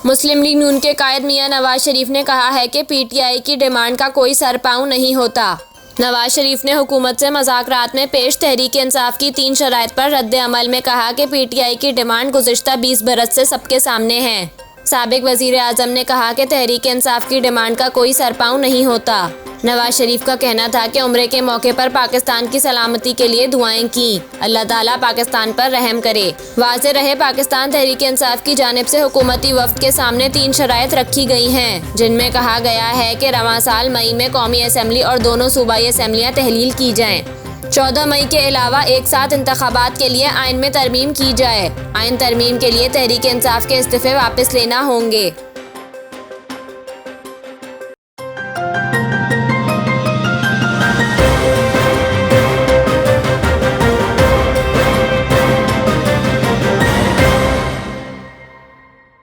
मुस्लिम league नून के कायद मियां नवाज शरीफ ने कहा है कि पीटीआई की डिमांड का कोई सर पाँव नहीं होता। नवाज शरीफ ने हुकूमत से मुज़ाकरात में पेश तहरीक इंसाफ की 3 शराइत पर रद्द अमल में कहा कि पीटीआई की डिमांड गुज़िश्ता 20 बरस से सबके सामने है। साबिक वज़ीर आज़म ने कहा कि तहरीक इंसाफ की डिमांड का कोई सर पाँव नहीं होता। नवाज शरीफ का कहना था कि उम्रे के मौके पर पाकिस्तान की सलामती के लिए दुआएं की, अल्लाह ताला पाकिस्तान पर रहम करे। वाज़ेह रहे, पाकिस्तान तहरीक इंसाफ की जानिब से हुकूमती वफ़द के सामने 3 शराइत रखी गई हैं, जिनमें कहा गया है कि रवां साल मई में कौमी असम्बली और दोनों सूबाई असम्बलियाँ तहलील की जाएँ। 14 मई के अलावा एक साथ इंतखाबात के लिए आइन में तरमीम की जाए। आइन तरमीम के लिए तहरीक इंसाफ के इस्तीफ़े वापस लेना होंगे।